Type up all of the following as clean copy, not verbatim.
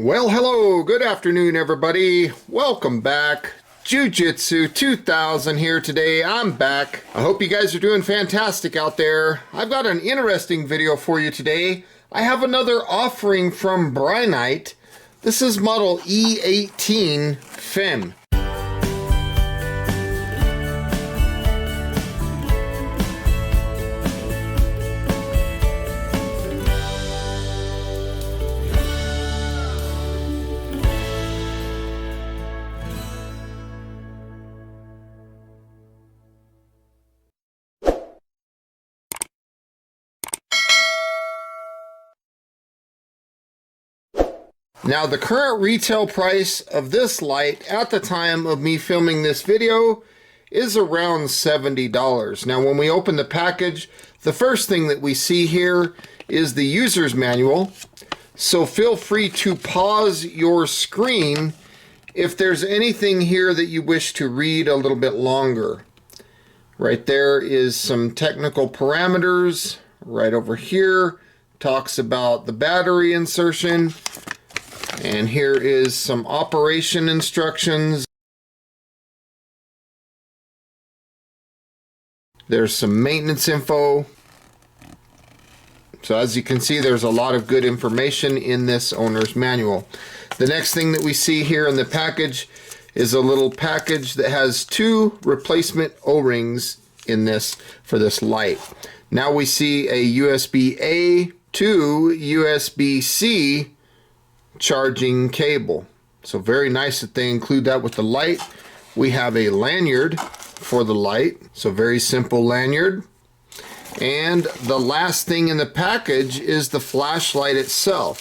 Well, hello, good afternoon, everybody. Welcome back. Jiu-Jitsu 2000 here today. I'm back. I hope you guys are doing fantastic out there. I've got an interesting video for you today. I have another offering from Brinyte. This is model E18 Pheme. Now, the current retail price of this light at the time of me filming this video is around $70. Now, when we open the package, the first thing that we see here is the user's manual. So feel free to pause your screen if there's anything here that you wish to read a little bit longer. Right there is some technical parameters. Right over here talks about the battery insertion. And here is some operation instructions. There's some maintenance info. So as you can see, there's a lot of good information in this owner's manual. The next thing that we see here in the package is a little package that has two replacement O-rings in this for this light. Now we see a USB-A to USB-C charging cable. So very nice that they include that with the light. We have a lanyard for the light, so very simple lanyard. And the last thing in the package is the flashlight itself.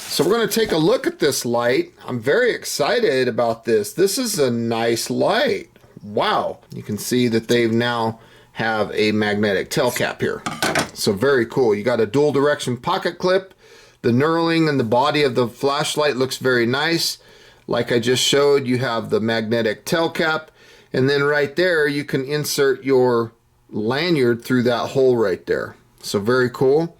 So we're going to take a look at this light. I'm very excited about this. This is a nice light. Wow. You can see that they've now have a magnetic tail cap here. So very cool. You got a dual direction pocket clip. The knurling and the body of the flashlight looks very nice. Like I just showed, you have the magnetic tail cap, and then right there you can insert your lanyard through that hole right there. So very cool.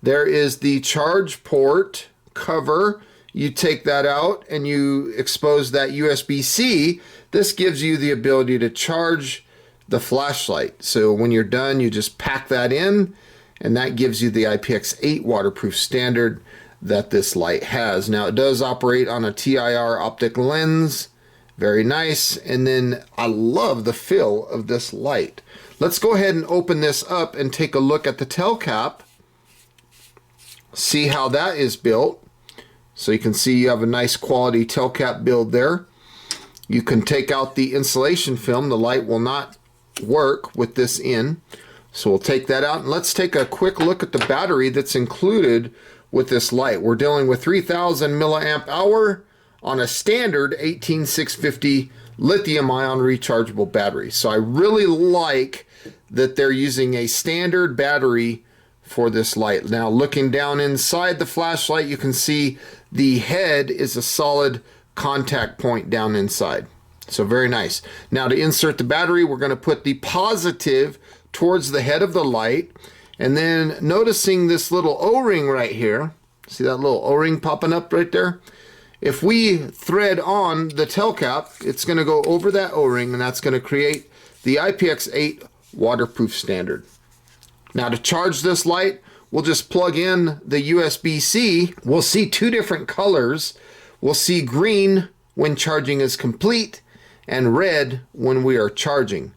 There is the charge port cover. You take that out and you expose that USB-C. This gives you the ability to charge the flashlight. So when you're done, you just pack that in, and that gives you the IPX8 waterproof standard that this light has. Now, it does operate on a TIR optic lens. Very nice. And then I love the feel of this light. Let's go ahead and open this up and take a look at the tail cap. See how that is built. So you can see you have a nice quality tail cap build there. You can take out the insulation film. The light will not work with this in. So we'll take that out, and let's take a quick look at the battery that's included with this light. We're dealing with 3000 milliamp hour on a standard 18650 lithium ion rechargeable battery. So I really like that they're using a standard battery for this light. Now, looking down inside the flashlight, you can see the head is a solid contact point down inside. So very nice. Now, to insert the battery, we're going to put the positive towards the head of the light, and then noticing this little O-ring right here, see that little O-ring popping up right there? If we thread on the tail cap, it's going to go over that O-ring, and that's going to create the IPX8 waterproof standard. Now, to charge this light, we'll just plug in the USB-C. We'll see two different colors. We'll see green when charging is complete and red when we are charging.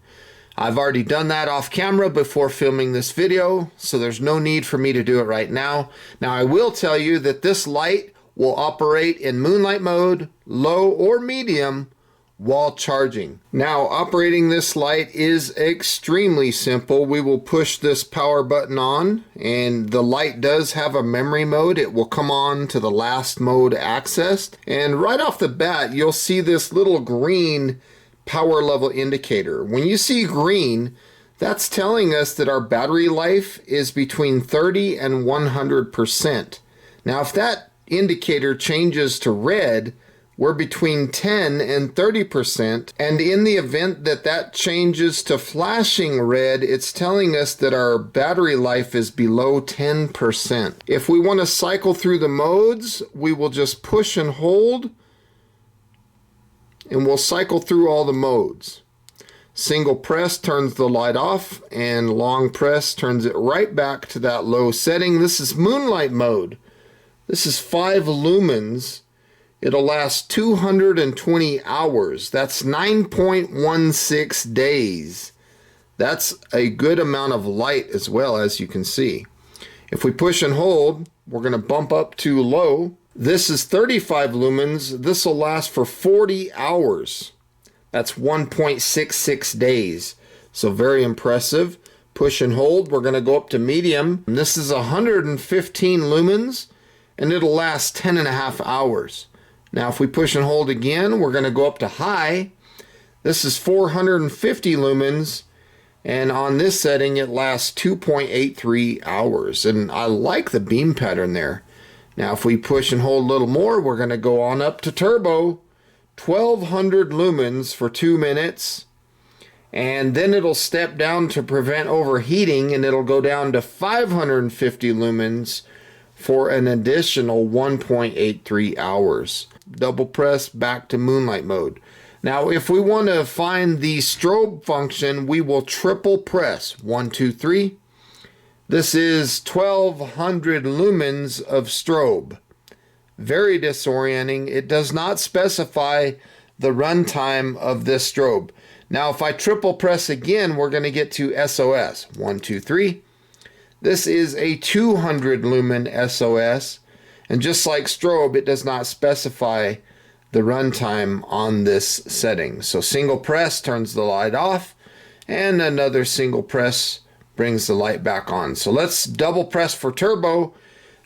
I've already done that off camera before filming this video, so there's no need for me to do it right now. Now, I will tell you that this light will operate in moonlight mode, low or medium, while charging. Now, operating this light is extremely simple. We will push this power button on, and the light does have a memory mode. It will come on to the last mode accessed, and right off the bat, you'll see this little green power level indicator. When you see green, that's telling us that our battery life is between 30 and 100%. Now, if that indicator changes to red, we're between 10 and 30%, and in the event that that changes to flashing red, it's telling us that our battery life is below 10%. If we want to cycle through the modes, we will just push and hold, and we'll cycle through all the modes. Single press turns the light off, and long press turns it right back to that low setting. This is moonlight mode. This is 5 lumens. It'll last 220 hours. That's 9.16 days. That's a good amount of light as well, as you can see. If we push and hold, we're going to bump up to low. This is 35 lumens. This will last for 40 hours. That's 1.66 days. So very impressive. Push and hold, we're going to go up to medium. And this is 115 lumens, and it'll last 10.5 hours. Now if we push and hold again, we're going to go up to high. This is 450 lumens, and on this setting it lasts 2.83 hours. And I like the beam pattern there. Now if we push and hold a little more, we're going to go on up to turbo. 1200 lumens for 2 minutes, and then it'll step down to prevent overheating, and it'll go down to 550 lumens for an additional 1.83 hours. Double press back to moonlight mode. Now if we want to find the strobe function, we will triple press 1, 2, 3. This is 1200 lumens of strobe. Very disorienting. It does not specify the runtime of this strobe. Now if I triple press again, we're going to get to SOS. 1, 2, 3. This is a 200 lumen SOS, and just like strobe, it does not specify the runtime on this setting. So single press turns the light off, and another single press brings the light back on. So let's double press for turbo.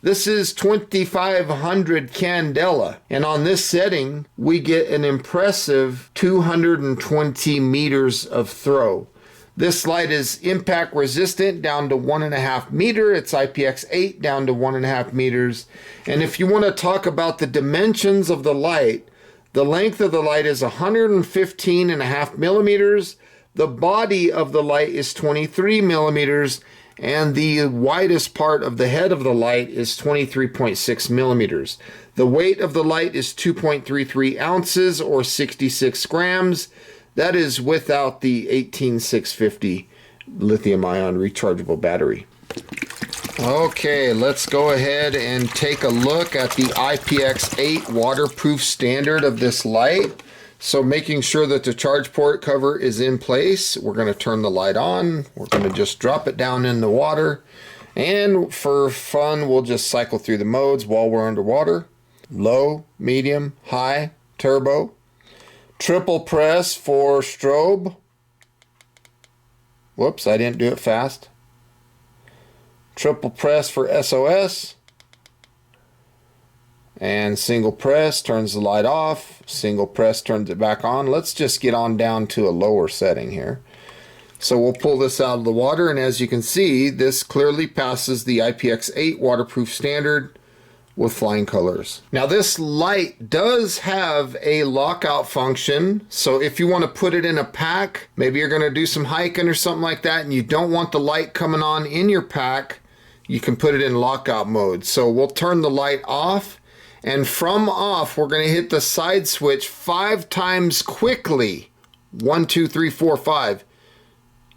This is 2500 candela, and on this setting we get an impressive 220 meters of throw. This light is impact resistant down to 1.5 meter. It's IPX8 down to 1.5 meters. And if you want to talk about the dimensions of the light, the length of the light is 115.5 millimeters. The body of the light is 23 millimeters, and the widest part of the head of the light is 23.6 millimeters. The weight of the light is 2.33 ounces or 66 grams. That is without the 18650 lithium-ion rechargeable battery. Okay, let's go ahead and take a look at the IPX8 waterproof standard of this light. So making sure that the charge port cover is in place, we're going to turn the light on. We're going to just drop it down in the water. And for fun, we'll just cycle through the modes while we're underwater. Low, medium, high, turbo. Triple press for strobe. Whoops, I didn't do it fast. Triple press for SOS. And single press turns the light off. Single press turns it back on. Let's just get on down to a lower setting here. So we'll pull this out of the water, and as you can see, this clearly passes the IPX8 waterproof standard with flying colors. Now this light does have a lockout function, so if you want to put it in a pack, maybe you're going to do some hiking or something like that, and you don't want the light coming on in your pack, you can put it in lockout mode. So we'll turn the light off, and from off we're going to hit the side switch 5 times quickly. 1, 2, 3, 4, 5.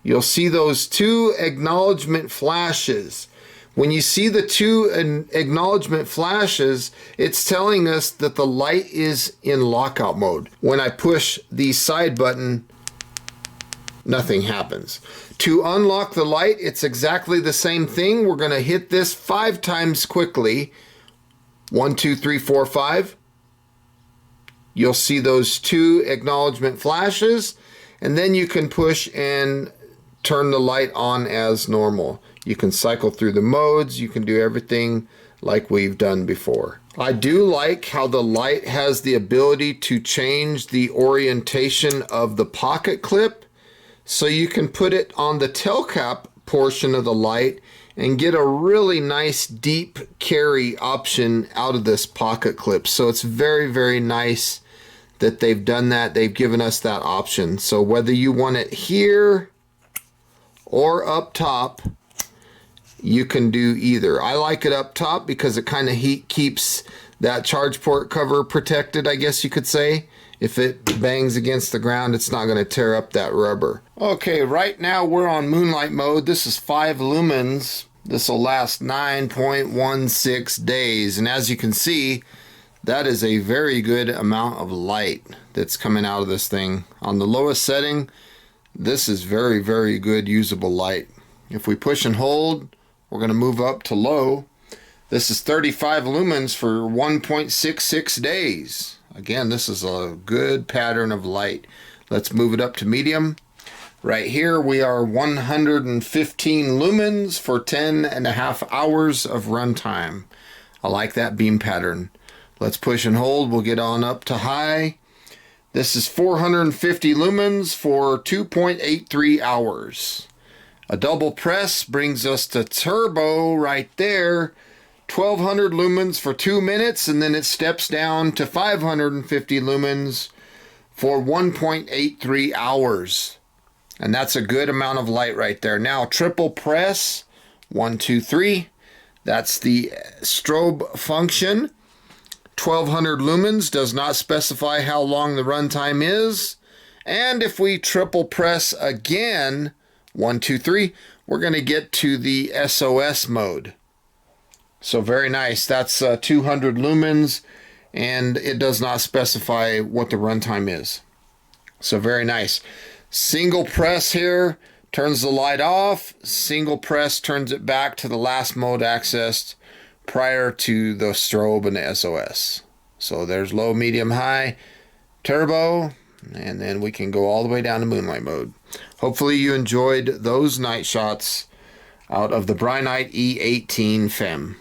You'll see those 2 acknowledgement flashes. When you see the 2 acknowledgement flashes, it's telling us that the light is in lockout mode. When I push the side button, nothing happens. To unlock the light, it's exactly the same thing. We're going to hit this 5 times quickly. 1, 2, 3, 4, 5. You'll see those 2 acknowledgement flashes, and then you can push and turn the light on as normal. You can cycle through the modes. You can do everything like we've done before. I do like how the light has the ability to change the orientation of the pocket clip. So you can put it on the tail cap portion of the light, and get a really nice deep carry option out of this pocket clip. So it's very, very nice that they've done that. They've given us that option. So whether you want it here or up top, you can do either. I like it up top because it kind of keeps that charge port cover protected, I guess you could say. If it bangs against the ground, it's not going to tear up that rubber. Okay, right now we're on moonlight mode. This is 5 lumens. This will last 9.16 days. And as you can see, that is a very good amount of light that's coming out of this thing. On the lowest setting, this is very, very good usable light. If we push and hold, we're going to move up to low. This is 35 lumens for 1.66 days. Again, this is a good pattern of light. Let's move it up to medium. Right here we are 115 lumens for 10.5 hours of runtime. I like that beam pattern. Let's push and hold. We'll get on up to high. This is 450 lumens for 2.83 hours. A double press brings us to turbo right there. 1200 lumens for 2 minutes, and then it steps down to 550 lumens for 1.83 hours. And that's a good amount of light right there. Now triple press, 1, 2, 3. That's the strobe function. 1200 lumens does not specify how long the runtime is. And if we triple press again, 1, 2, 3, we're going to get to the SOS mode. So very nice. That's 200 lumens, and it does not specify what the runtime is. So very nice. Single press here turns the light off. Single press turns it back to the last mode accessed prior to the strobe and the SOS. So there's low, medium, high, turbo, and then we can go all the way down to moonlight mode. Hopefully you enjoyed those night shots out of the Brinyte E18 Pheme.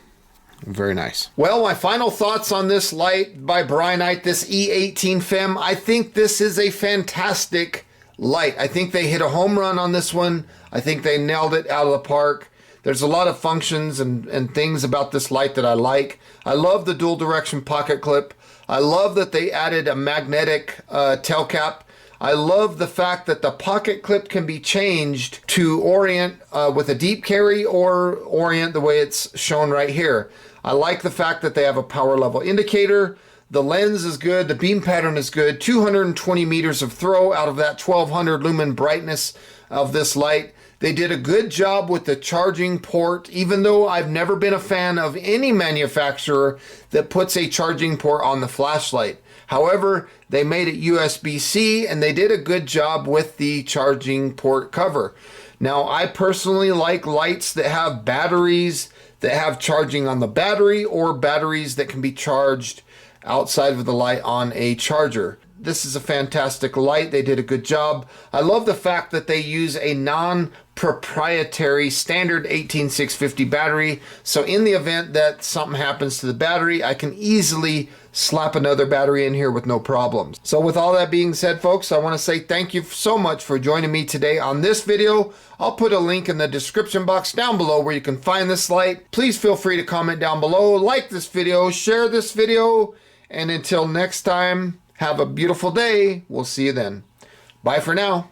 Very nice. Well, my final thoughts on this light by Brinyte, this E18 Pheme. I think this is a fantastic light. I think they hit a home run on this one. I think they nailed it out of the park. There's a lot of functions and things about this light that I like. I love the dual direction pocket clip. I love that they added a magnetic tail cap. I love the fact that the pocket clip can be changed to orient with a deep carry or orient the way it's shown right here. I like the fact that they have a power level indicator. The lens is good. The beam pattern is good. 220 meters of throw out of that 1200 lumen brightness of this light. They did a good job with the charging port, even though I've never been a fan of any manufacturer that puts a charging port on the flashlight. However, they made it USB-C, and they did a good job with the charging port cover. Now, I personally like lights that have batteries that have charging on the battery, or batteries that can be charged outside of the light on a charger. This is a fantastic light. They did a good job. I love the fact that they use a non-proprietary standard 18650 battery. So in the event that something happens to the battery, I can easily slap another battery in here with no problems. So with all that being said, folks, I want to say thank you so much for joining me today on this video. I'll put a link in the description box down below where you can find this light. Please feel free to comment down below, like this video, share this video, and until next time, have a beautiful day. We'll see you then. Bye for now.